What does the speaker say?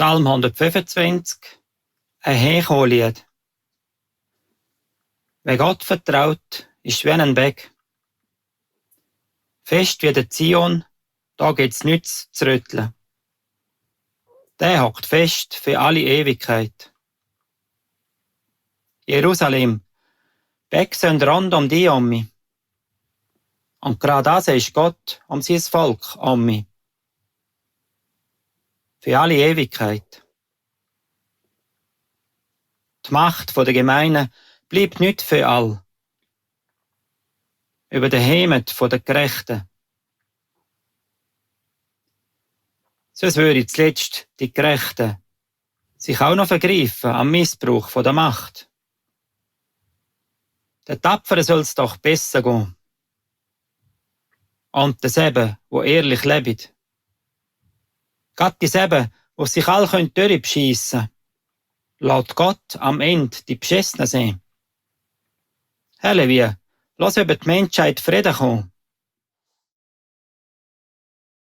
Psalm 125, ein Heimkommenlied. Wer Gott vertraut, ist wie ein Berg. Fest wie der Zion, da gibt's nichts zu rütteln. Der hockt fest für alle Ewigkeit. Jerusalem, Berg sind rund um dich um mich. Und gerade das ist Gott um sein Volk um mich. Für alle Ewigkeit. Die Macht der Gemeinen bleibt nicht für all. Über den Heimat der Gerechten. Sonst würde zuletzt die Gerechten sich auch noch vergreifen am Missbrauch der Macht. Den Tapferen soll es doch besser gehen. Und das eben, wo ehrlich leben. Gerade das eben, wo sich alle durchbeschissen können, lässt Gott am Ende die Beschissenen sehen. Halleluja, lass über die Menschheit Frieden kommen.